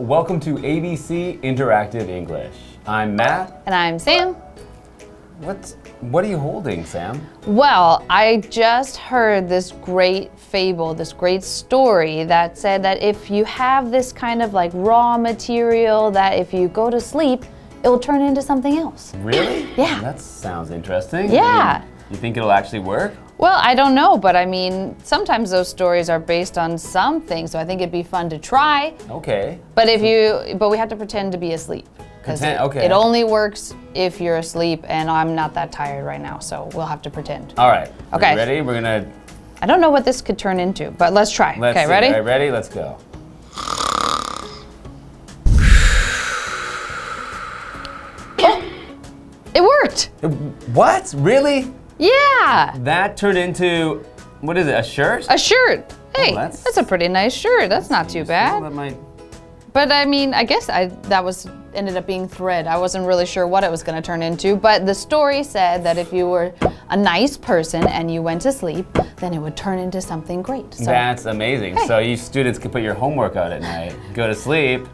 welcome to ABC Interactive English. I'm Matt. And I'm Sam. What are you holding, Sam? Well, I just heard this great fable, this great story that said that if you have this kind of like raw material, that if you go to sleep, it will turn into something else. Really? Yeah. That sounds interesting. Yeah. You think it'll actually work? Well, I don't know, but I mean, sometimes those stories are based on something, so I think it'd be fun to try. Okay. But we have to pretend to be asleep. Because it only works if you're asleep, and I'm not that tired right now, so we'll have to pretend. All right. Okay. You ready? We're gonna. I don't know what this could turn into, but let's try. Okay, ready? All right, ready? Let's go. Oh, it worked. What? Really? Yeah. That turned into, what is it? A shirt? A shirt. Hey, Oh, that's a pretty nice shirt. That's not too bad. That might... But I mean, I guess that ended up being thread. I wasn't really sure what it was going to turn into, but the story said that if you were a nice person and you went to sleep, then it would turn into something great. So, that's amazing. Hey. So you students can put your homework out at night, go to sleep.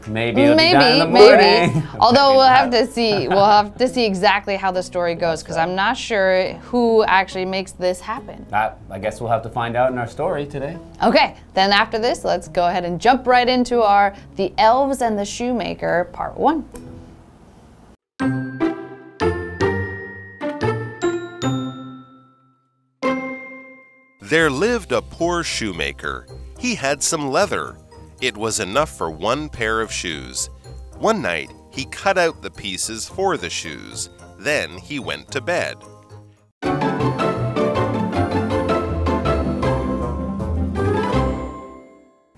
Maybe it'll be done in the morning. Although we'll have to see exactly how the story goes, because I'm not sure who actually makes this happen. I guess we'll have to find out in our story today. Okay, then after this, let's go ahead and jump right into our The Elves and the Shoemaker Part 1. There lived a poor shoemaker. He had some leather. It was enough for one pair of shoes. One night, he cut out the pieces for the shoes. Then he went to bed.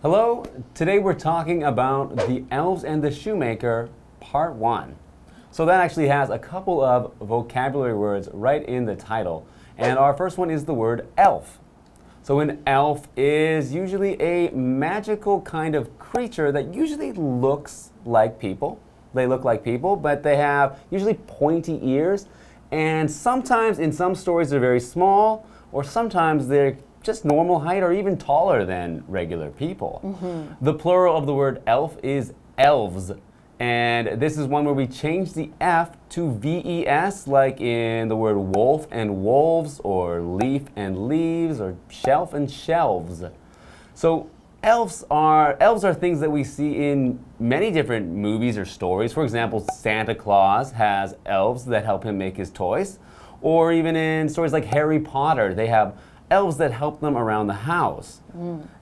Hello, today we're talking about The Elves and the Shoemaker, Part 1. So that actually has a couple of vocabulary words right in the title. And our first one is the word elf. So an elf is usually a magical kind of creature that usually looks like people. They look like people, but they have usually pointy ears. And sometimes in some stories they're very small, or sometimes they're just normal height or even taller than regular people. Mm-hmm. The plural of the word elf is elves. And this is one where we change the F to VES, like in the word wolf and wolves, or leaf and leaves, or shelf and shelves. So elves are things that we see in many different movies or stories. For example, Santa Claus has elves that help him make his toys. Or even in stories like Harry Potter, they have elves that help them around the house.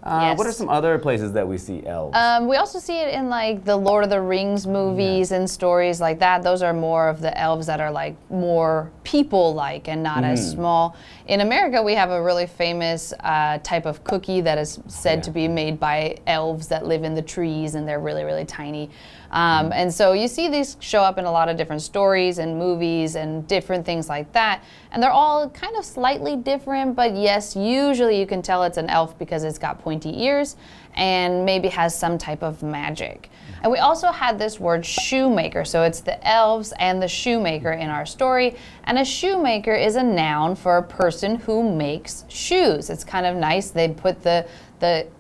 Yes. What are some other places that we see elves? We also see it in like the Lord of the Rings movies and stories like that. Those are more of the elves that are like more people-like and not as small. In America, we have a really famous type of cookie that is said to be made by elves that live in the trees, and they're really, really tiny. And so you see these show up in a lot of different stories and movies and different things like that. And they're all kind of slightly different, but yes, usually you can tell it's an elf because it's got pointy ears and maybe has some type of magic. And we also had this word shoemaker, so it's the elves and the shoemaker in our story. And a shoemaker is a noun for a person who makes shoes. It's kind of nice. They put the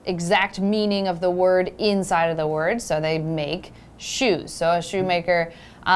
exact meaning of the word inside of the word, so they make shoes. So a shoemaker,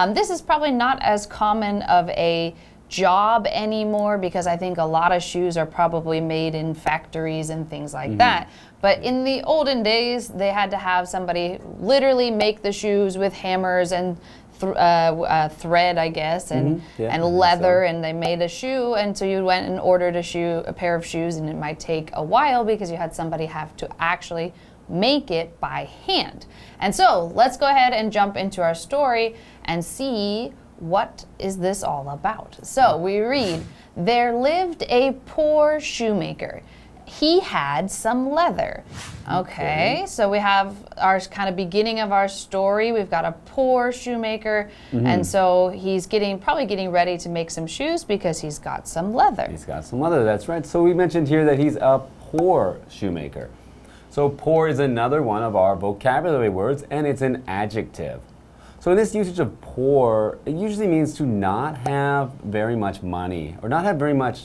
this is probably not as common of a job anymore, because I think a lot of shoes are probably made in factories and things like that. But in the olden days, they had to have somebody literally make the shoes with hammers and thread, I guess, and leather, and they made a shoe, and so you went and ordered a pair of shoes, and it might take a while because you had somebody have to actually make it by hand. And so let's go ahead and jump into our story and see what is this all about. So we read, there lived a poor shoemaker. He had some leather. Okay, so we have our kind of beginning of our story. We've got a poor shoemaker, and so he's probably getting ready to make some shoes because he's got some leather. He's got some leather, that's right. So we mentioned here that he's a poor shoemaker. So poor is another one of our vocabulary words, and it's an adjective. So in this usage of poor, it usually means to not have very much money, or not have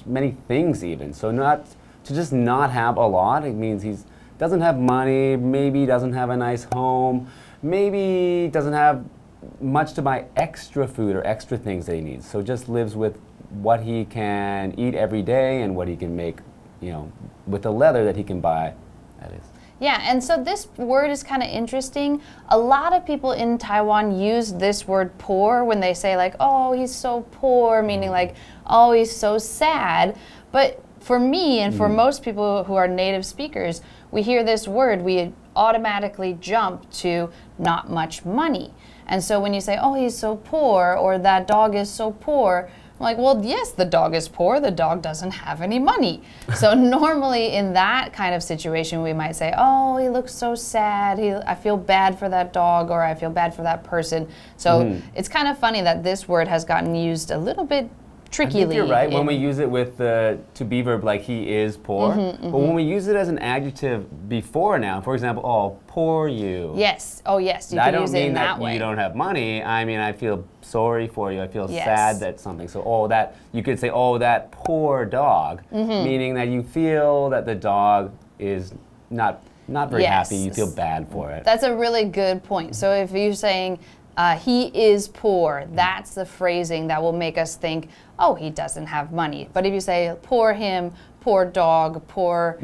many things even. So to just not have a lot, it means he doesn't have money, maybe doesn't have a nice home, maybe doesn't have much to buy extra food or extra things that he needs. So just lives with what he can eat every day and what he can make, you know, with the leather that he can buy, that is. Yeah, and so this word is kind of interesting. A lot of people in Taiwan use this word poor when they say like, oh, he's so poor, meaning like, oh, he's so sad. But for me and for most people who are native speakers, we hear this word, we automatically jump to not much money. And so when you say, oh, he's so poor, or that dog is so poor, I'm like, well, yes, the dog is poor. The dog doesn't have any money. So normally in that kind of situation, we might say, oh, he looks so sad. I feel bad for that dog, or I feel bad for that person. So it's kind of funny that this word has gotten used a little bit trickily. I think you're right when we use it with the to-be verb like he is poor. But when we use it as an adjective before a noun, for example, oh, poor you. Yes. Oh, yes. You can use it in that way. I don't mean that you don't have money. I mean, I feel sorry for you. I feel sad that something. So, oh, that you could say, oh, that poor dog, meaning that you feel that the dog is not very happy. You feel bad for it. That's a really good point. So if you're saying he is poor, that's the phrasing that will make us think, oh, he doesn't have money. But if you say poor him, poor dog, poor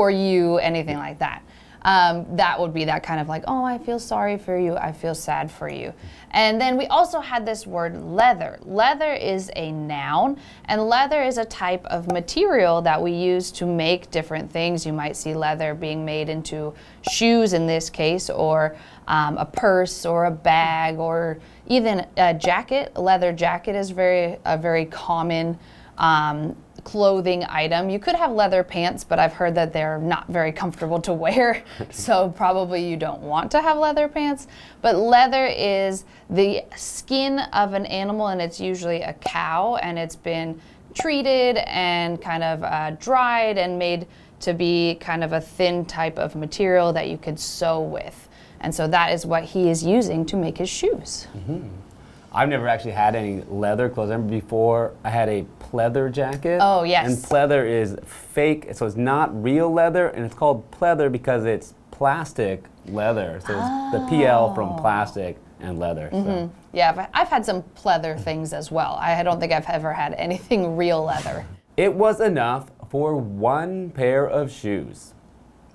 you, anything like that, that would be that kind of like, oh, I feel sorry for you, I feel sad for you. And then we also had this word leather. Leather is a noun, and leather is a type of material that we use to make different things. You might see leather being made into shoes in this case, or a purse or a bag, or even a jacket. A leather jacket is a very common clothing item. You could have leather pants, but I've heard that they're not very comfortable to wear, so probably you don't want to have leather pants. But leather is the skin of an animal, and it's usually a cow, and it's been treated and kind of dried and made to be kind of a thin type of material that you could sew with. And so that is what he is using to make his shoes. I've never actually had any leather clothes. I remember before I had a pleather jacket. Oh, yes. And pleather is fake, so it's not real leather, and it's called pleather because it's plastic leather. So it's the PL from plastic and leather. So. Yeah, I've had some pleather things as well. I don't think I've ever had anything real leather. It was enough for one pair of shoes.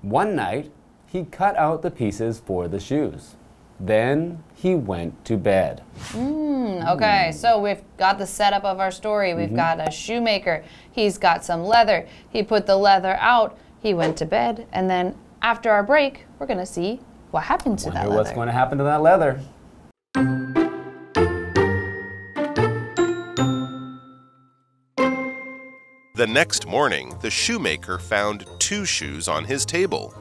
One night, he cut out the pieces for the shoes. Then he went to bed. Okay, so we've got the setup of our story. We've got a shoemaker. He's got some leather. He put the leather out. He went to bed. And then after our break, we're going to see what happened to that leather. What's going to happen to that leather? The next morning, the shoemaker found 2 shoes on his table.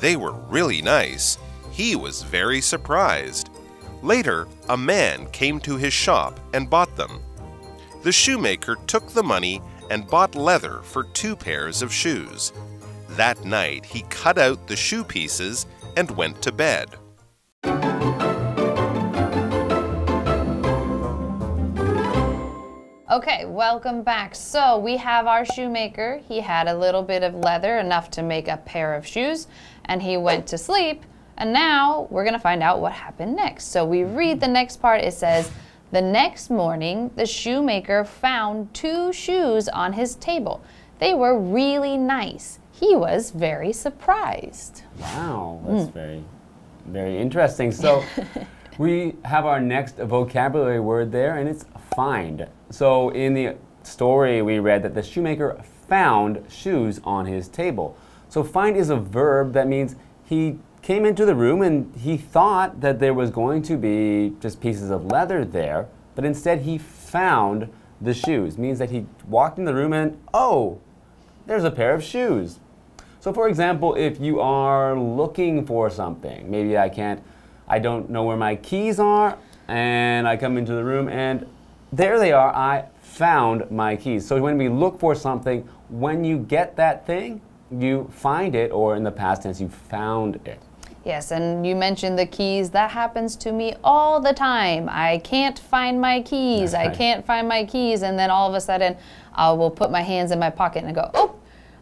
They were really nice. He was very surprised. Later, a man came to his shop and bought them. The shoemaker took the money and bought leather for 2 pairs of shoes. That night, he cut out the shoe pieces and went to bed. Okay, welcome back. So we have our shoemaker. He had a little bit of leather, enough to make a pair of shoes, and he went to sleep. And now we're going to find out what happened next. So we read the next part. It says, the next morning, the shoemaker found 2 shoes on his table. They were really nice. He was very surprised. Wow, that's very interesting. So we have our next vocabulary word there, and it's find. So in the story, we read that the shoemaker found shoes on his table. So find is a verb that means he came into the room and he thought that there was going to be just pieces of leather there, but instead he found the shoes. It means that he walked in the room and, oh, there's a pair of shoes. So for example, if you are looking for something, maybe I don't know where my keys are, and I come into the room and there they are, I found my keys. So when we look for something, when you get that thing, you find it, or in the past tense, you found it. Yes, and you mentioned the keys. That happens to me all the time. I can't find my keys. I can't find my keys. And then all of a sudden, I will put my hands in my pocket and go, oh,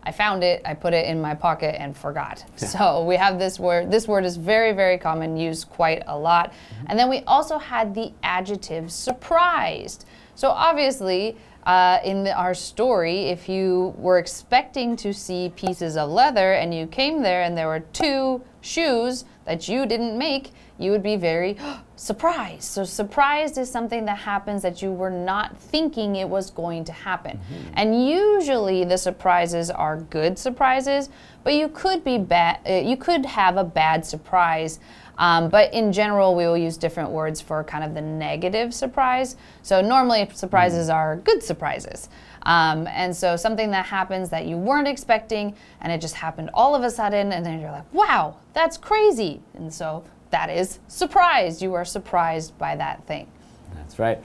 I found it, I put it in my pocket and forgot. So we have this word. This word is very, very common, used quite a lot. And then we also had the adjective surprised. So obviously, in our story, if you were expecting to see pieces of leather and you came there and there were 2 shoes that you didn't make, you would be very surprised. So surprised is something that happens that you were not thinking it was going to happen. And usually the surprises are good surprises, but you could be you could have a bad surprise. But in general, we will use different words for kind of the negative surprise. So normally surprises are good surprises. And so something that happens that you weren't expecting and it just happened all of a sudden and then you're like, wow, that's crazy. And so that is surprised. You are surprised by that thing. That's right.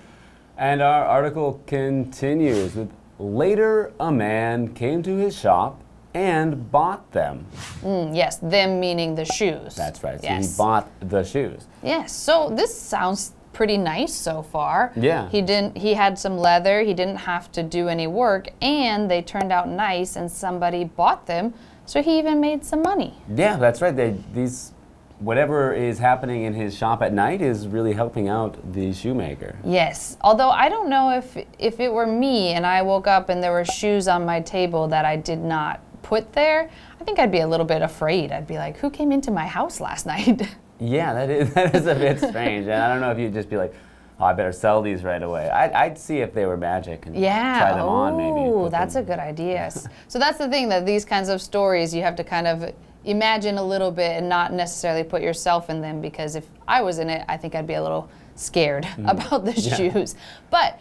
And our article continues with, later a man came to his shop and bought them. Yes, them meaning the shoes. That's right. So yes. he bought the shoes. Yes. So this sounds pretty nice so far. Yeah. He had some leather, he didn't have to do any work, and they turned out nice and somebody bought them, so he even made some money. Yeah, that's right. Whatever is happening in his shop at night is really helping out the shoemaker. Yes. Although I don't know if it were me and I woke up and there were shoes on my table that I did not put there, I think I'd be a little bit afraid. I'd be like, who came into my house last night? Yeah, that is a bit strange. And I don't know if you'd just be like, oh, I better sell these right away. I'd see if they were magic and try them on maybe. Oh, that's a good idea. So that's the thing, that these kinds of stories, you have to kind of imagine a little bit and not necessarily put yourself in them, because if I was in it, I think I'd be a little scared about the shoes. But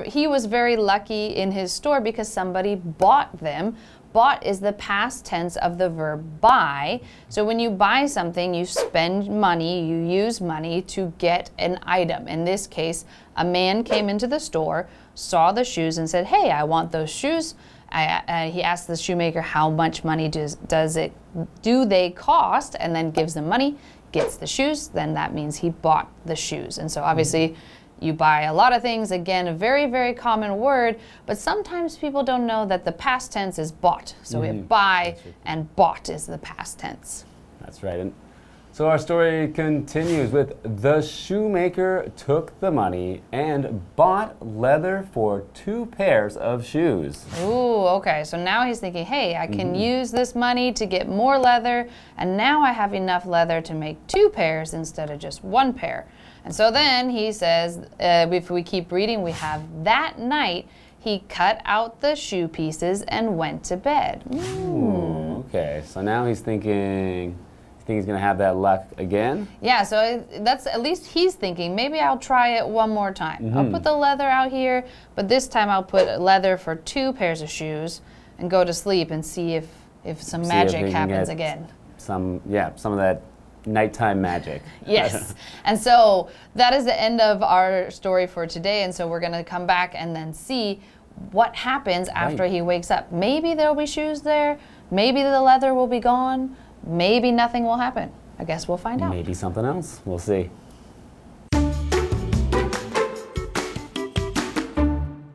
he was very lucky in his store because somebody bought them. Bought is the past tense of the verb buy. So when you buy something, you spend money, you use money to get an item. In this case, a man came into the store, saw the shoes and said, hey, I want those shoes. He asked the shoemaker how much money do they cost, and then gives them money, gets the shoes, then that means he bought the shoes. And so obviously you buy a lot of things, again, a very, very common word, but sometimes people don't know that the past tense is bought. So we have buy and bought is the past tense. That's right. And so our story continues with, the shoemaker took the money and bought leather for 2 pairs of shoes. Ooh, okay. So now he's thinking, hey, I can use this money to get more leather, and now I have enough leather to make 2 pairs instead of just 1 pair. And so then he says, if we keep reading, we have, that night he cut out the shoe pieces and went to bed. Ooh, okay, so now he's thinking, he's going to have that luck again? Yeah, so that's, at least he's thinking, maybe I'll try it one more time. I'll put the leather out here, but this time I'll put leather for 2 pairs of shoes and go to sleep and see if some magic happens again. Some of that nighttime magic. Yes. And so that is the end of our story for today. And so we're going to come back and then see what happens after he wakes up. Maybe there'll be shoes there. Maybe the leather will be gone. Maybe nothing will happen. I guess we'll find out. Maybe something else. We'll see.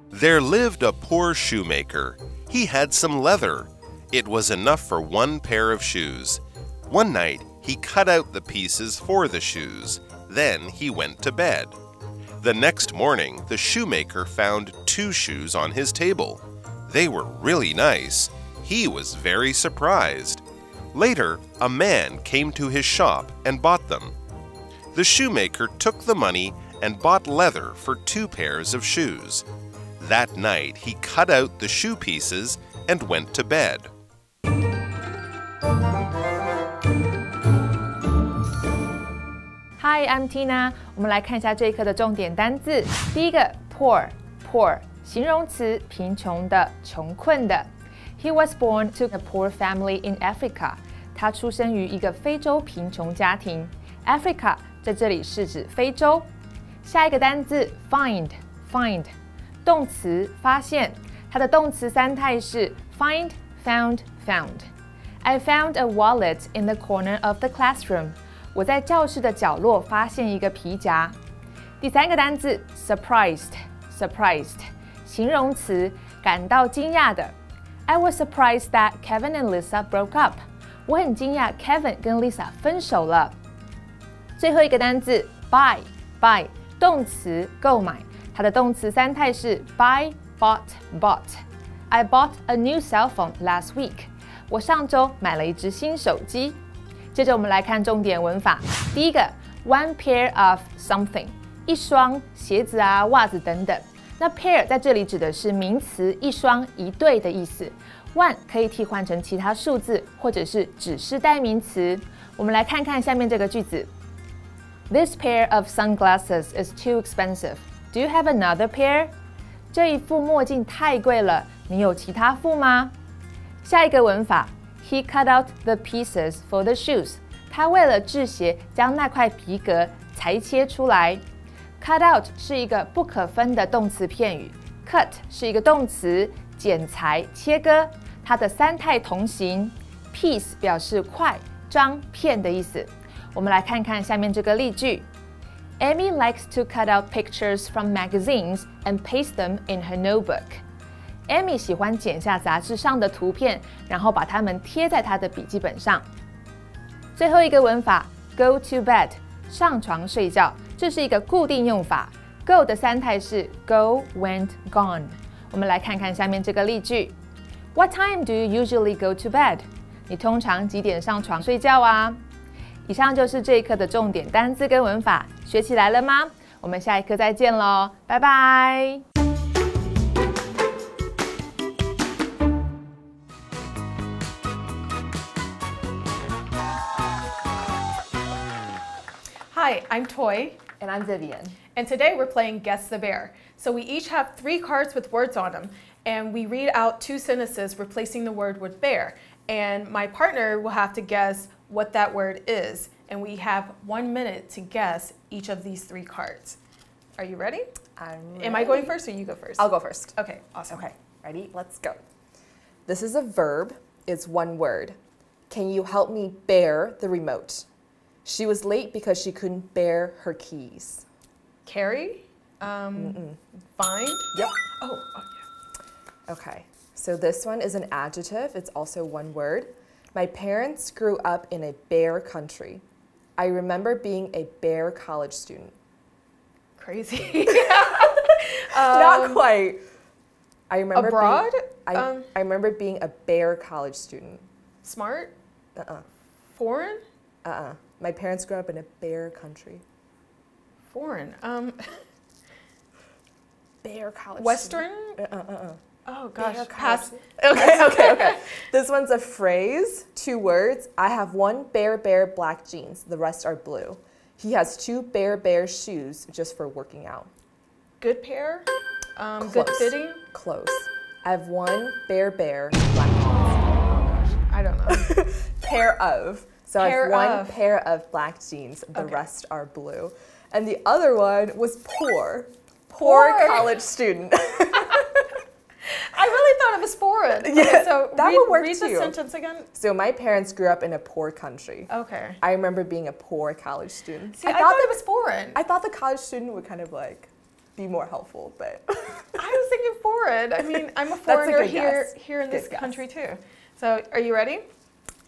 There lived a poor shoemaker. He had some leather. It was enough for 1 pair of shoes. One night, he cut out the pieces for the shoes. Then he went to bed. The next morning, the shoemaker found 2 shoes on his table. They were really nice. He was very surprised. Later, a man came to his shop and bought them. The shoemaker took the money and bought leather for 2 pairs of shoes. That night, he cut out the shoe pieces and went to bed. Hi, I'm Tina. 我们来看一下这一课的重点单字。第一个 poor 形容词，贫穷的、穷困的。He was born to a poor family in Africa. 他出生于一个非洲贫穷家庭。Africa 在这里是指非洲。下一个单字 find 动词发现，它的动词3态是 find, found, found. I found a wallet in the corner of the classroom. 我在教室的角落发现一个皮夹。第3个单字 surprised 形容词，感到惊讶的。I was surprised that Kevin and Lisa broke up. 我很惊讶 Kevin 跟 Lisa 分手了。最后一个单字 buy 动词购买，它的动词三态是 buy, bought. I bought a new cell phone last week. 我上周买了一只新手机。接着我们来看重点文法。第一个 one pair of something， 一双鞋子啊、袜子等等。那 pair 在这里指的是名词一双一对的意思。one 可以替换成其他数字，或者是指示代名词。我们来看看下面这个句子。This pair of sunglasses is too expensive. Do you have another pair? 这一副墨镜太贵了，你有其他副吗？下一个文法 He cut out the pieces for the shoes. 他为了制鞋，将那块皮革裁切出来。Cut out 是一个不可分的动词片语 ，cut 是一个动词，剪裁、切割，它的三态同形。Piece 表示块、张、片的意思。我们来看看下面这个例句。Amy likes to cut out pictures from magazines and paste them in her notebook. Amy 喜欢剪下杂志上的图片，然后把它们贴在她的笔记本上。最后一个文法 go to bed 上床睡觉，这是一个固定用法。Go 的三态是 go, went, gone。我们来看看下面这个例句。What time do you usually go to bed? 你通常几点上床睡觉啊？以上就是这一课的重点单字跟文法，学起来了吗？我们下一课再见喽，拜拜。Hi, I'm Toi. And I'm Vivian. And today we're playing Guess the Bear. So we each have 3 cards with words on them, and we read out 2 sentences replacing the word with bear. And my partner will have to guess what that word is. And we have 1 minute to guess each of these 3 cards. Are you ready? I'm ready. Am I going first or you go first? I'll go first. Okay, awesome. Okay, ready? Let's go. This is a verb. It's 1 word. Can you help me bear the remote? She was late because she couldn't bear her keys. Carry? Find? Yep. Oh, yeah. Okay, so this one is an adjective. It's also 1 word. My parents grew up in a bear country. I remember being a bear college student. Crazy. Not quite. I remember abroad? I remember being a bear college student. Smart? Uh-uh. Foreign? Uh-uh. My parents grew up in a bear country. Foreign. Bear college Western? student. Oh gosh. Bear Pass. college. Okay. This one's a phrase, 2 words. I have 1 bear black jeans. The rest are blue. He has 2 bear shoes just for working out. Good pair? Close. Good fitting? Close. I have 1 bear black jeans. Oh gosh. I don't know. Pair of. So I have 1 pair of black jeans. The rest are blue. And the other one was poor. Poor college student. I really thought it was foreign. Yeah, Okay, so that would work read too. the sentence again. So my parents grew up in a poor country. Okay. I remember being a poor college student. See, I thought it was foreign. I thought the college student would kind of like be more helpful, but I was thinking foreign. I mean, I'm a foreigner here in this Good country guess. too. So, are you ready?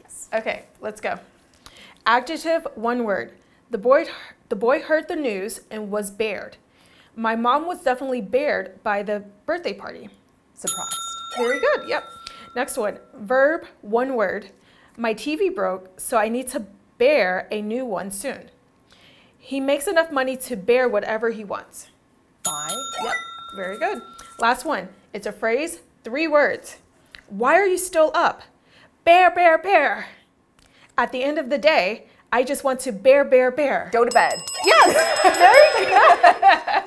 Yes. Okay, let's go. Adjective, 1 word. The boy heard the news and was bared. My mom was definitely bared by the birthday party. Surprised. Very good, yep. Next one, verb, 1 word. My TV broke, so I need to bear a new one soon. He makes enough money to bear whatever he wants. Buy. Yep, very good. Last one, it's a phrase, 3 words. Why are you still up? Bear. At the end of the day, I just want to bear. Go to bed. Yes, very good.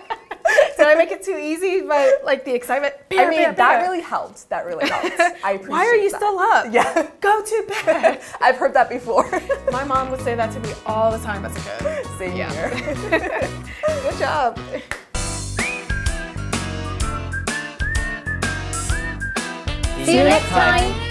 Did I make it too easy by like the excitement? Bear. That really helped. I appreciate Why are you that. still up? Yeah. Go to bed. I've heard that before. My mom would say that to me all the time as a kid. Same here. Good job. See you next time.